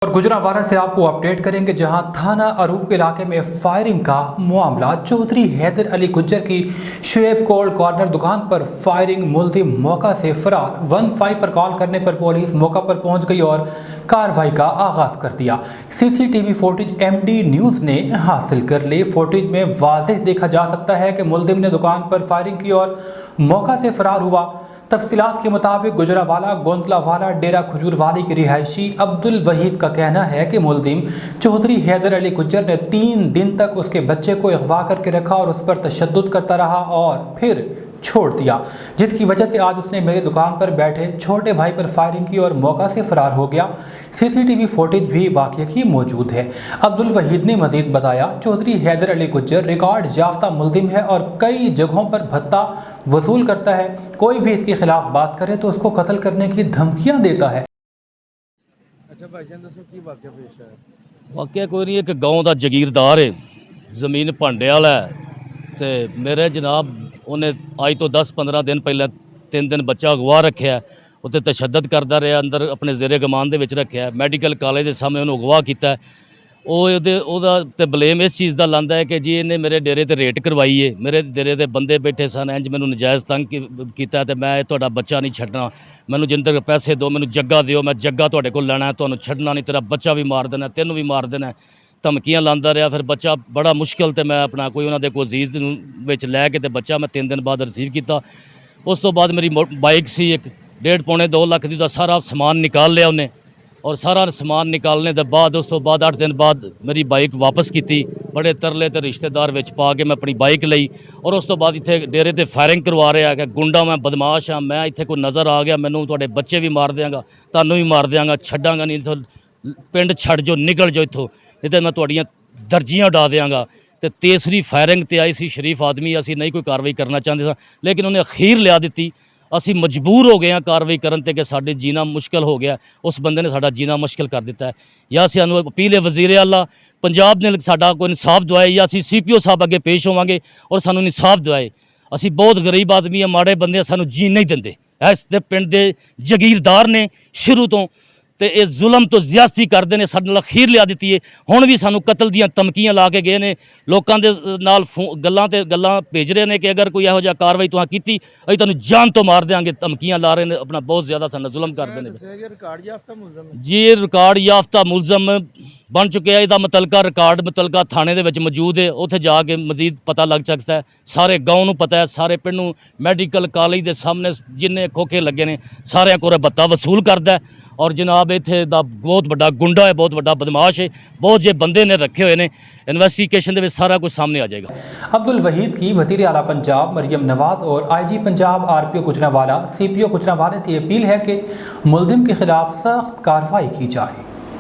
और गुजरांवाला से आपको अपडेट करेंगे, जहां थाना अरूप इलाके में फायरिंग का मामला। चौधरी हैदर अली गुज्जर की शुएब कोल्ड कॉर्नर दुकान पर फायरिंग, मुल्जिम मौका से फरार। 15 पर कॉल करने पर पुलिस मौका पर पहुंच गई और कार्रवाई का आगाज कर दिया। सीसीटीवी फुटेज एमडी न्यूज़ ने हासिल कर ली। फुटेज में वाज़ेह देखा जा सकता है कि मुल्जिम ने दुकान पर फायरिंग की और मौका से फरार हुआ। तफसीलात के मुताबिक गुजरांवाला गोंदलावाला डेरा खजूरवाली के रिहायशी अब्दुल वहीद का कहना है कि मुल्जिम चौधरी हैदर अली गुज्जर ने 3 दिन तक उसके बच्चे को अगवा करके रखा और उस पर तशद्दुद करता रहा और फिर छोड़ दिया, जिसकी वजह से आज उसने मेरी दुकान पर बैठे छोटे भाई पर फायरिंग की और मौका से फरार हो गया। सीसीटीवी फुटेज भी वाक़या की मौजूद है। अब्दुल वहीद ने मजीद बताया, चौधरी हैदर अली गुज्जर रिकॉर्ड याफ्ता मुल्जिम है और कई जगहों पर भत्ता वसूल करता है। कोई भी इसके खिलाफ बात करे तो उसको कत्ल करने की धमकियां देता है। अच्छा भाईजान दसो की वाकया पेश है? वाकया कोई नहीं, एक गाँव का जगीरदार है, जमीन भांडे वाला है। तो मेरे जनाब उन्हें अज तो 10-15 दिन पहले 3 दिन बच्चा अगवा रखा, उत्ते तशद्दद करता रहा, अंदर अपने जेरे गमान के रखा। मैडिकल कॉलेज के सामने उन्होंने अगवा किया। वो बलेम इस चीज़ का लाता है कि जी इन्हें मेरे डेरे ते रेट करवाई है, मेरे डेरे ते बंदे बैठे सन, इंज मैनू नजायज़ तंग किया, तो मैं तुहाडा बच्चा नहीं छड्डना, मैनू जिन तक पैसे दो, मैनू जग्गा दिओ, मैं जग्गा तुहाडे कोल लैना, तुहानू छड्डना नहीं, तेरा बच्चा भी मार देना, तेनू भी मार देना। धमकियां लाता रहा। फिर बच्चा बड़ा मुश्किल तो मैं अपना कोई उन्होंने कोई अजीज़ विच लैके ते बच्चा मैं 3 दिन बाद रिसीव किया। उस तो बाद मेरी बाइक सी एक 1.5-2 लाख की सारा समान निकाल लिया उन्हें, और सारा समान निकालने के बाद उस तो बाद 8 दिन बाद मेरी बाइक वापस की। बड़े तरले तो रिश्तेदार विच पा के मैं अपनी बाइक लई, और उस तो बाद इत्थे डेरे ते फायरिंग करवा रहा कि गुंडा मैं बदमाश हाँ, मैं इत्थे कोई नज़र आ गया, मैनू तुहाडे बच्चे भी मार देंगा, तुहानू भी मार देंगा, छड्डांगा नहीं, इत्थों पिंड छड्ड जो, निकल जाओ इत्थों, नहीं तो मैं तुहाड़ियां दर्जियां उड़ा देंगा। तो तीसरी फायरिंग ते आई सी। शरीफ आदमी, असी नहीं कोई कार्रवाई करना चाहते थे, लेकिन उन्हें अखीर लिया दी। असी मजबूर हो गए हैं कार्रवाई करन ते कि साडे जीना मुश्किल हो गया। उस बंदे ने साडा जीना मुश्किल कर दिता है। या सानू अपील है वज़ीर आला पंजाब ने साडा कोई इंसाफ दवाए, या असी CPO साहब अगे पेश होवांगे और सानू इंसाफ दवाए। असी बहुत गरीब आदमी है, माड़े बंदे, सानू जीन नहीं देंदे। इस पिंड दे जगीरदार ने शुरू तो ते ये जुल्म तो ज्यादती करते हैं, साडे नाल खीर लिया दी है। हुण भी सानू कतल दीयां धमकियां ला के गए ने, लोकां दे नाल गल्लां ते गल्लां भेज रहे हैं कि अगर कोई इहो जिहा कार्रवाई तुहां कीती असीं तुहानू जान तो मार देंगे। धमकियां ला रहे हैं, अपना बहुत ज़्यादा सानू जुल्म करते हैं। रिकॉर्ड याफ्ता मुलजम जी रिकॉर्ड याफ्ता मुलजम बन चुके हैं। इसका मुतलका रिकॉर्ड मुतलका थाने दे विच मौजूद है, उत्थे जाके मजीद पता लग सकता है। सारे गाँव नूं पता है, सारे पिंड नूं मैडिकल कॉलेज के सामने जिन्ने खोखे लगे ने सारिਆਂ कोल भत्ता वसूल करता है। और जनाब इत्थे दा बहुत बड़ा गुंडा है, बहुत बड़ा बदमाश है, बहुत जे बंदे ने रखे हुए ने। इन्वेस्टिगेशन दे विच सारा कुछ सामने आ जाएगा। अब्दुल वहीद की वज़ीर आला पंजाब मरियम नवाज और IG Punjab RPO Gujranwala CPO Gujranwala से अपील है कि मुल्जिम के खिलाफ सख्त कार्रवाई की जाए।